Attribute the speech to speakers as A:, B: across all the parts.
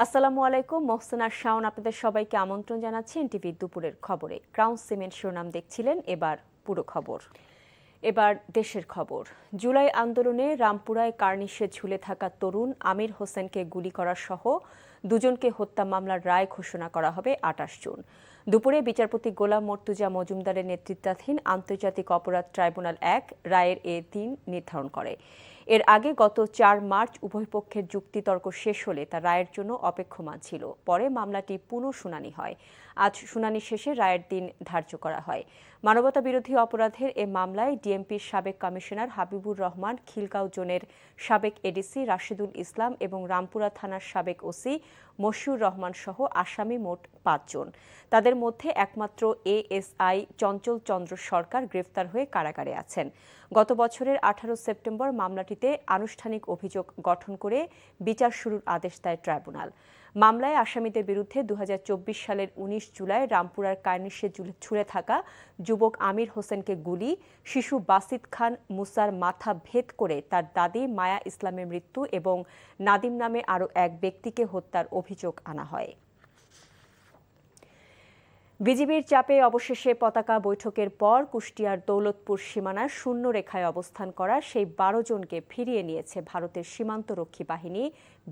A: আসসালামু আলাইকুম, মোহসেনা শাওন আপনাদের সবাইকে আমন্ত্রণ জানাচ্ছি এনটিভি দুপুরের খবরে। ক্রাউন সিমেন্ট শিরোনাম দেখছিলেন, এবার পুরো খবর। এবার দেশের খবর। জুলাই আন্দোলনে রামপুরায় কার্নিশে ঝুলে থাকা তরুণ আমির হোসেনকে গুলি করা সহ দুজনকে হত্যা মামলার রায় ঘোষণা করা হবে ২৮ জুন। দুপুরে বিচারপতি গোলাম মর্তুজা মজুমদারের নেতৃত্বাধীন আন্তর্জাতিক অপরাধ ট্রাইব্যুনাল ১ রায়ের এ দিন নির্ধারণ করে। এর আগে গত ৪ মার্চ উভয় পক্ষের যুক্তিতর্ক শেষ হলে তা রায়ের জন্য অপেক্ষমান ছিল। পরে মামলাটি পুনঃ শুনানি হয়। আজ শুনানি শেষে রায়ের দিন ধার্য করা হয়। মানবতাবিরোধী অপরাধের এ মামলায় ডিএমপির সাবেক কমিশনার হাবিবুর রহমান, খিলগাঁও জোনের সাবেক এডিসি রাশেদুল ইসলাম এবং রামপুরা থানার সাবেক ওসি মশিউর রহমান সহ আসামি মোট ৫ জন। তাদের মধ্যে একমাত্র এএসআই চঞ্চল চন্দ্র সরকার গ্রেফতার হয়ে কারাগারে আছেন। গত বছরের ১৮ সেপ্টেম্বর মামলাটিতে আনুষ্ঠানিক অভিযোগ গঠন করে বিচার শুরুর আদেশ দেয় ট্রাইব্যুনাল। মামলায় আসামিদের বিরুদ্ধে ২০২৪ সালের ১৯ জুলাই রামপুরার কার্নিশে ঝুলে থাকা যুবক আমির হোসেনকে গুলি, শিশু বাসিত খান মুসার মাথা ভেদ করে তার দাদি মায়া ইসলামের মৃত্যু এবং নাদিম নামে আরও এক ব্যক্তিকে হত্যার অভিযোগ আনা হয়। বিজিবির চাপে অবশেষে পতাকা বৈঠকের পর কুষ্টিয়ার দৌলতপুর সীমানার শূন্য রেখায় অবস্থান করা সেই ১২ জনকে ফিরিয়ে নিয়েছে ভারতের সীমান্তরক্ষী বাহিনী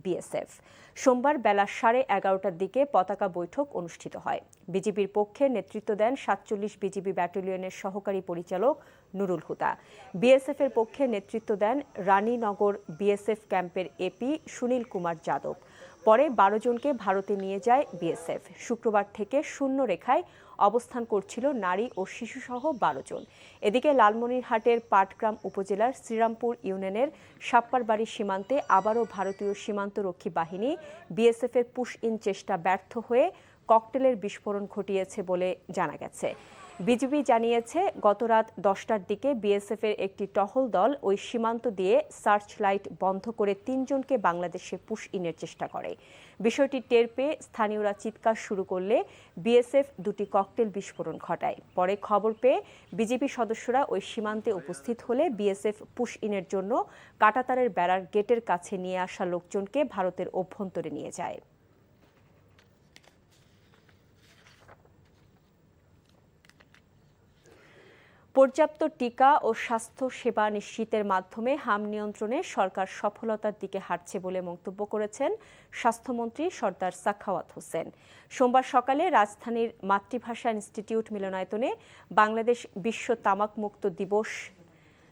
A: বিএসএফ। সোমবার বেলা ১১:৩০টার দিকে পতাকা বৈঠক অনুষ্ঠিত হয়। বিজিবির পক্ষে নেতৃত্ব দেন ৪৭ বিজিবি ব্যাটালিয়নের সহকারী পরিচালক নুরুল হুদা। বিএসএফের পক্ষে নেতৃত্ব দেন রানীনগর বিএসএফ ক্যাম্পের এপি সুনীল কুমার যাদব। পরে ১২ জনকে ভারতে নিয়ে যায় বিএসএফ। শুক্রবার থেকে শূন্য রেখায় অবস্থান করছিল নারী ও শিশুসহ ১২ জন। এদিকে লালমনিরহাটের পাটগ্রাম উপজেলার শ্রীরামপুর ইউনিয়নের সাপ্পারবাড়ি সীমান্তে আবারও ভারতীয় সীমান্তরক্ষী বাহিনী বিএসএফের পুশ ইন চেষ্টা ব্যর্থ হয়ে ককটেলের বিস্ফোরণ ঘটিয়েছে বলে জানা গেছে। বিজিবি জানিয়েছে, গতরাত ১০টার দিকে বিএসএফের একটি টহল দল ওই সীমান্ত দিয়ে সার্চ লাইট বন্ধ করে ৩ জনকে বাংলাদেশে পুশ ইনের চেষ্টা করে। বিষয়টি টের পেয়ে স্থানীয়রা চিৎকার শুরু করলে বিএসএফ দুটি ককটেল বিস্ফোরণ ঘটায়। পরে খবর পেয়ে বিজিবি সদস্যরা ওই সীমান্তে উপস্থিত হলে বিএসএফ পুশ ইনের জন্য কাঁটাতারের বেড়ার গেটের কাছে নিয়ে আসা লোকজনকে ভারতের অভ্যন্তরে নিয়ে যায়। পর্যাপ্ত টিকা ও স্বাস্থ্য সেবা নিশ্চিতের মাধ্যমে হাম নিয়ন্ত্রণে সরকার সফলতার দিকে হাঁটছে বলে মন্তব্য করেছেন স্বাস্থ্যমন্ত্রী সরদার সাখাওয়াত হোসেন। সোমবার সকালে রাজধানীর মাতৃভাষা ইনস্টিটিউট মিলনায়তনে বাংলাদেশ বিশ্ব তামাকমুক্ত দিবস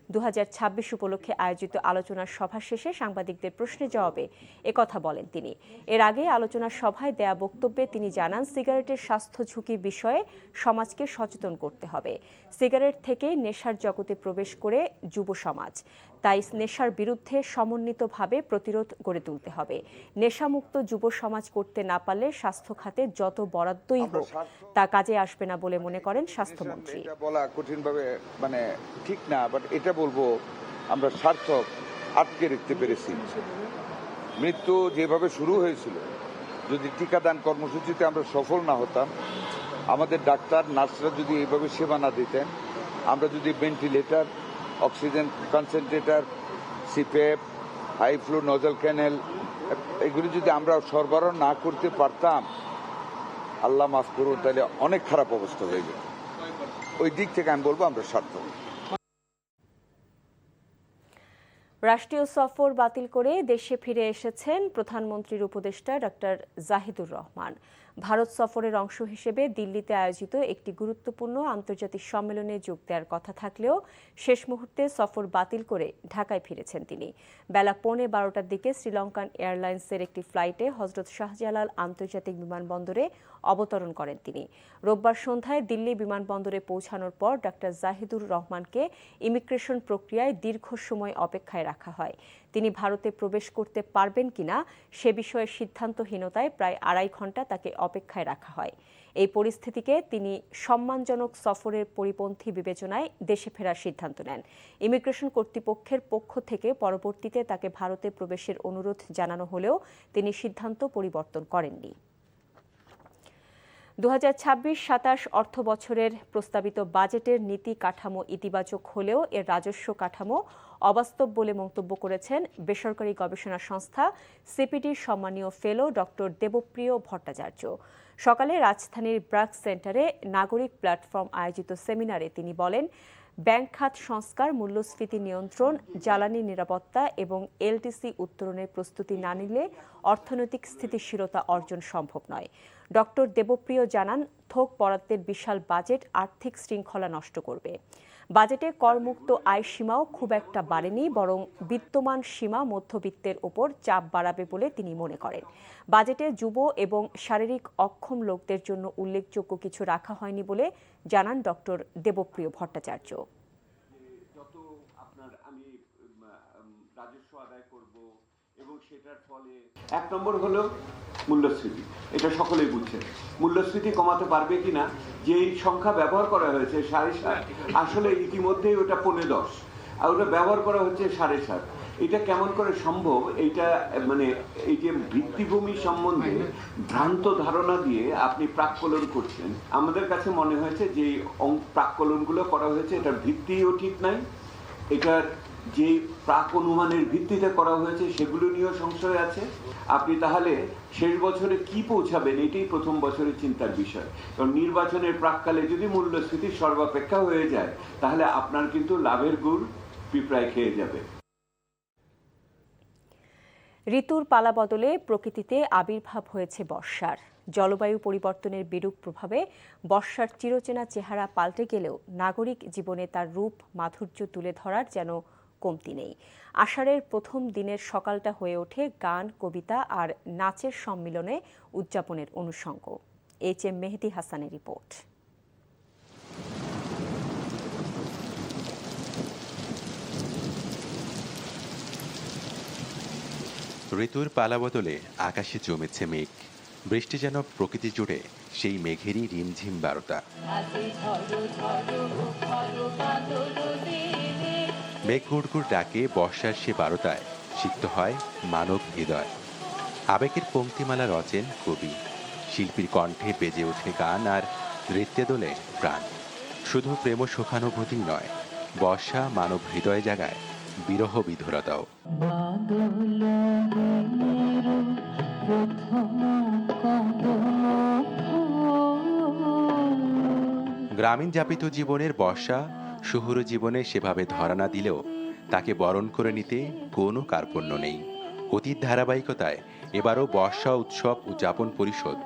A: ২০২৬ উপলক্ষে আয়োজিত আলোচনা সভা শেষে সাংবাদিকদের প্রশ্নের জবাবে একথা বলেন তিনি। এর আগে আলোচনা সভায় দেয়া বক্তব্যে তিনি জানান, সিগারেটের স্বাস্থ্য ঝুঁকি বিষয়ে সমাজকে সচেতন করতে হবে। সিগারেট থেকেই নেশার জগতে প্রবেশ করে যুব সমাজ, তাই নেশার বিরুদ্ধে সমন্বিতভাবে প্রতিরোধ গড়ে তুলতে হবে। নেশামুক্ত যুব সমাজ করতে না পারলে স্বাস্থ্য খাতে যত বরাদ্দই হোক তা কাজে আসবে না বলে মনে করেন স্বাস্থ্যমন্ত্রী।
B: বলা কঠিনভাবে ঠিক না, বাট এটা বলবো আমরা সার্থক আটকে রাখতে পেরেছি। মৃত্যু যেভাবে শুরু হয়েছিল, যদি টিকাদান কর্মসূচিতে আমরা সফল না হতাম, আমাদের ডাক্তার নার্সরা যদি এইভাবে সেবা না দিতেন, আমরা যদি ventilator, oxygen concentrator, CPAP, high flow nasal cannula এগুলি যদি আমরা সরবরাহ না করতে পারতাম, আল্লাহ মাফ করুন, তাহলে অনেক খারাপ অবস্থা হয়ে যেত। ওই দিক থেকে আমি বলবো আমরা সার্থক।
A: রাষ্ট্রীয় সফর বাতিল করে দেশে ফিরে এসেছেন প্রধানমন্ত্রীর উপদেষ্টা ডক্টর জাহিদুর রহমান। ভারত সফরের অংশ হিসেবে দিল্লিতে আয়োজিত একটি গুরুত্বপূর্ণ আন্তর্জাতিক সম্মেলনে যোগ দেওয়ার কথা থাকলেও শেষ মুহূর্তে সফর বাতিল করে ঢাকায় ফিরেছেন তিনি। বেলা ১:১২টার দিকে শ্রীলঙ্কান এয়ারলাইন্সের একটি ফ্লাইটে হজরত শাহজালাল আন্তর্জাতিক বিমানবন্দরে অবতরণ করেন তিনি। রোববার সন্ধ্যায় দিল্লি বিমানবন্দরে পৌঁছানোর পর ডক্টর জাহিদুর রহমানকে ইমিগ্রেশন প্রক্রিয়ায় দীর্ঘ সময় অপেক্ষায় রাখা হয়। তিনি ভারতে প্রবেশ করতে পারবেন কিনা সে বিষয়ে সিদ্ধান্তহীনতায় প্রায় ২.৫ ঘণ্টা তাকে অপেক্ষায় রাখা হয়। এই পরিস্থিতিকে তিনি সম্মানজনক সফরের পরিপন্থী বিবেচনায় দেশে ফেরার সিদ্ধান্ত নেন। ইমিগ্রেশন কর্তৃপক্ষের পক্ষ থেকে পরবর্তীতে তাকে ভারতে প্রবেশের অনুরোধ জানানো হলেও তিনি সিদ্ধান্ত পরিবর্তন করেননি। 2026-27 অর্থ বছরের প্রস্তাবিত বাজেটের নীতি কাঠামো ইতিবাচক হলেও এর রাজস্ব কাঠামো অবাস্তব বলে মন্তব্য করেছেন বেসরকারি গবেষণা সংস্থা সিপিডির সম্মানীয় ফেলো ডক্টর দেবপ্রিয় ভট্টাচার্য। সকালে রাজধানীর ব্র্যাক সেন্টারে নাগরিক প্ল্যাটফর্ম আয়োজিত সেমিনারে তিনি বলেন, ব্যাংক খাত সংস্কার, মূল্যস্ফীতি নিয়ন্ত্রণ, জ্বালানি নিরাপত্তা এবং এলটিসি উত্তরণের প্রস্তুতি না নিলে অর্থনৈতিক স্থিতিশীলতা অর্জন সম্ভব নয়। ডক্টর দেবপ্রিয় জানান, থোক বরাদ্দের বিশাল বাজেট আর্থিক শৃঙ্খলা নষ্ট করবে। বাজেটে করমুক্ত আয় সীমাও খুব একটা বাড়েনি, বরং বিদ্যমান সীমা মধ্যবিত্তের ওপর চাপ বাড়াবে বলে তিনি মনে করেন। বাজেটে যুব এবং শারীরিক অক্ষম লোকদের জন্য উল্লেখযোগ্য কিছু রাখা হয়নি বলে জানান ডক্টর দেবপ্রিয় ভট্টাচার্য।
C: রাজস্ব আদায় করব এবং সেটার ফলে এক নম্বর হলো মূল্যস্ফীতি। এটা সকলেই বুঝছেন। মূল্যস্ফীতি কমাতে পারবে কিনা, যে সংখ্যা ব্যবহার করা হয়েছে 7.5, আসলে ইতিমধ্যেই ওটা 15-10, আর ওটা ব্যবহার করা হচ্ছে 7.5। এটা কেমন করে সম্ভব? এইটা মানে এই যে ভিত্তিভূমি সম্বন্ধে ভ্রান্ত ধারণা দিয়ে আপনি প্রাক্কলন করছেন। আমাদের কাছে মনে হয়েছে যে প্রাক্কলনগুলো করা হয়েছে এটার ভিত্তিও ঠিক নাই, এটার যে প্রাক অনুমানের ভিত্তিতে করা হয়েছে সেগুলো নিয়েও সংশয় আছে। আপনি তাহলে শেষ বছরে কি পৌঁছাবেন, এটাই প্রথম বছরের চিন্তার বিষয়। কারণ নির্বাচনের প্রাককালে যদি মূল্যস্ফীতি সর্বাপেক্ষা হয়ে যায়, তাহলে আপনার কিন্তু লাভের গুড় পিঁপড়ায় খেয়ে যাবে।
A: ঋতুর পালাবদলে প্রকৃতিতে আবির্ভাব হয়েছে বর্ষার। জলবায়ু পরিবর্তনের বিরূপ প্রভাবে বর্ষার চিরচেনা চেহারা পাল্টে গেলেও নাগরিক জীবনে তার রূপ মাধুর্য তুলে ধরার যেন কমতি নেই। আষাঢ়ের প্রথম দিনের সকালটা হয়ে ওঠে গান, কবিতা আর নাচের সম্মিলনে উদযাপনের অনুষঙ্গ। HM মেহেদী হাসানের রিপোর্ট।
D: ঋতুর পালাবদলে আকাশে জমেছে মেঘ, বৃষ্টি যেন প্রকৃতি জুড়ে সেই মেঘেরই রিমঝিম বারতা। মেঘ গুড়গুড় ডাকে বর্ষার সে বারতায় সিক্ত হয় মানব হৃদয়। আবেগের পংক্তিমালা রচেন কবি, শিল্পীর কণ্ঠে বেজে ওঠে গান আর নৃত্যে দোলে প্রাণ। শুধু প্রেম সুখানুভূতি নয়, বর্ষা মানব হৃদয় জাগায় বিরহ বিধুরতাও। গ্রামীণ যাপিত জীবনের বর্ষা শহুরে জীবনে সেভাবে ধরা না দিলেও তাকে বরণ করে নিতে কোনো কার্পণ্য নেই। অতীত ধারাবাহিকতায় এবারও বর্ষা উৎসব উদযাপন পরিষদ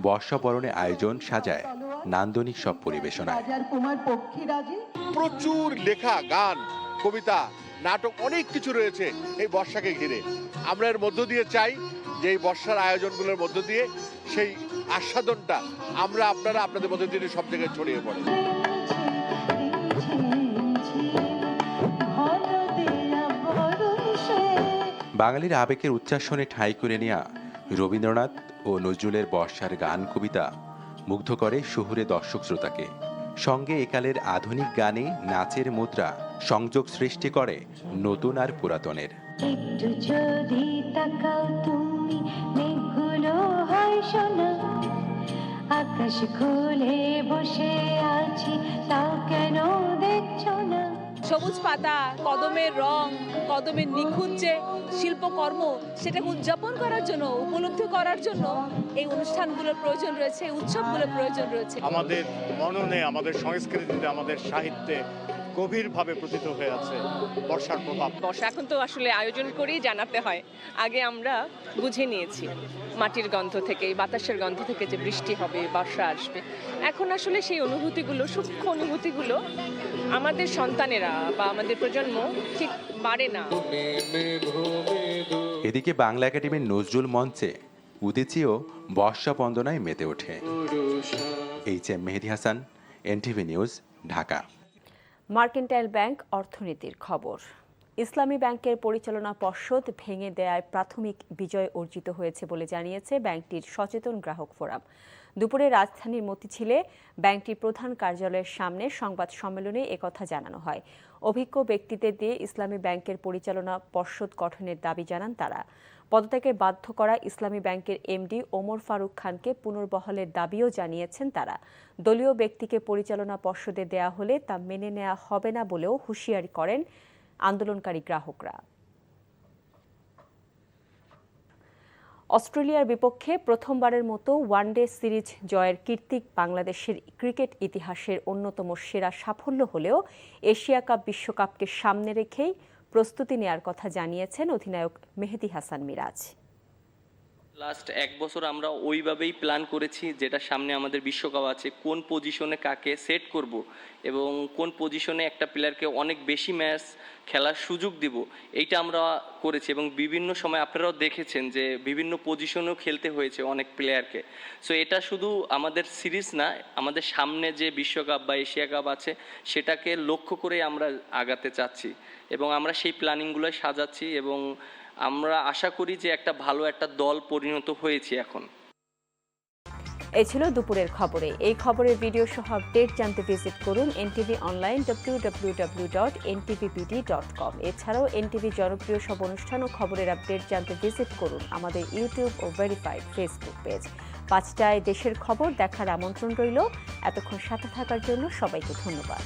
D: বর্ষা বরণে আয়োজন সাজায় নান্দনিক সব পরিবেশনায়।
E: প্রচুর লেখা, গান, কবিতা, নাটক, অনেক কিছু রয়েছে এই বর্ষাকে ঘিরে। আমরা এর মধ্য দিয়ে চাই যে এই বর্ষার আয়োজনগুলোর মধ্য দিয়ে সেই আস্বাদনটা আপনারা আপনাদের মধ্যে দিয়ে সব জায়গায় ছড়িয়ে পড়ে।
D: বাঙালির আবেগের উচ্চাসনে ঠাঁই করে নেয়া রবীন্দ্রনাথ ও নজরুলের বর্ষার গান, কবিতা মুগ্ধ করে শহুরে দর্শক শ্রোতাকে। সঙ্গে একালের আধুনিক গানে নাচের মুদ্রা সংযোগ সৃষ্টি করে নতুন আর পুরাতনের।
F: একটু যদি তাকাও তুমি, মেঘগুলো হয় সোনা, আকাশ খুলে বসে আছি, তাও কেন দেখছো না?
G: সবুজ পাতা, কদমের রং, কদমের নিখুঁত যে শিল্পকর্ম, সেটাকে উদযাপন করার জন্য, উপলব্ধি করার জন্য এই অনুষ্ঠানগুলোর প্রয়োজন রয়েছে, উৎসবগুলোর প্রয়োজন রয়েছে।
H: আমাদের মননে, আমাদের সংস্কৃতিতে, আমাদের সাহিত্যে গভীরভাবে প্রতীত হয়ে আছে বর্ষার প্রভাব।
I: বর্ষা এখন তো আসলে আয়োজন করেই জানাতে হয়। আগে আমরা বুঝে নিয়েছি মাটির গন্ধ থেকে, বাতাসের গন্ধ থেকে যে বৃষ্টি হবে, বর্ষা আসবে। এখন আসলে সেই অনুভূতিগুলো, সূক্ষ্ম অনুভূতিগুলো আমাদের সন্তানেরা বা আমাদের প্রজন্ম ঠিক পারে না।
D: এদিকে বাংলা একাডেমির নজরুল মঞ্চে উদীচীও বর্ষা বন্দনায় মেতে ওঠে। HM Mehedi Hasan, NTV news, Dhaka.
A: Mercantile bank অর্থনীতির খবর। ইসলামী ব্যাংকের পরিচালনা পর্ষদ ভেঙে দেয়ায় প্রাথমিক বিজয় অর্জিত হয়েছে বলে জানিয়েছে ব্যাংকটির সচেতন গ্রাহক ফোরাম। দুপুরে রাজধানীর মতিঝিলে ব্যাংকটির প্রধান কার্যালয়ের সামনে সংবাদ সম্মেলনে একথা জানানো হয়। অভিজ্ঞ ব্যক্তিদের দিয়ে ইসলামী ব্যাংকের পরিচালনা পর্ষদ গঠনের দাবি জানান তারা। পদত্যাগে বাধ্য করা ইসলামী ব্যাংকের এমডি ওমর ফারুক খানকে পুনর্বহালের দাবিও জানিয়েছেন তারা। দলীয় ব্যক্তিকে পরিচালনা পর্ষদে দেয়া হলে তা মেনে নেওয়া হবে না বলেও হুঁশিয়ারি করেন আন্দোলনকারী গ্রাহকরা। অস্ট্রেলিয়ার বিপক্ষে প্রথমবারের মতো ওয়ানডে সিরিজ জয়ের কীর্তি বাংলাদেশের ক্রিকেট ইতিহাসের অন্যতম সেরা সাফল্য হলেও এশিয়া কাপ বিশ্বকাপকে সামনে রেখেই প্রস্তুতি নেয়ার কথা জানিয়েছেন অধিনায়ক মেহেদী হাসান মিরাজ।
J: লাস্ট এক বছর আমরা ওইভাবেই প্ল্যান করেছি, যেটা সামনে আমাদের বিশ্বকাপ আছে, কোন পজিশনে কাকে সেট করব এবং কোন পজিশনে একটা প্লেয়ারকে অনেক বেশি ম্যাচ খেলার সুযোগ দিব, এইটা আমরা করেছি। এবং বিভিন্ন সময় আপনারাও দেখেছেন যে বিভিন্ন পজিশনেও খেলতে হয়েছে অনেক প্লেয়ারকে। সো এটা শুধু আমাদের সিরিজ না, আমাদের সামনে যে বিশ্বকাপ বা এশিয়া কাপ আছে সেটাকে লক্ষ্য করে আমরা আগাতে চাচ্ছি এবং আমরা সেই প্ল্যানিংগুলোই সাজাচ্ছি এবং আমরা আশা করি যে একটা ভালো একটা দল পরিণত হয়েছে এখন।
A: এই ছিল দুপুরের খবরে। এই খবরের ভিডিও সহ আপডেট জানতে ভিজিট করুন এনটিভি অনলাইন www.ntvbd.com। এছাড়াও এনটিভি জনপ্রিয় সব অনুষ্ঠান ও খবরের আপডেট জানতে ভিজিট করুন আমাদের ইউটিউব ও ভেরিফাইড ফেসবুক পেজ। 5টায় দেশের খবর দেখার আমন্ত্রণ রইল। এতক্ষণ সাথে থাকার জন্য সবাইকে ধন্যবাদ।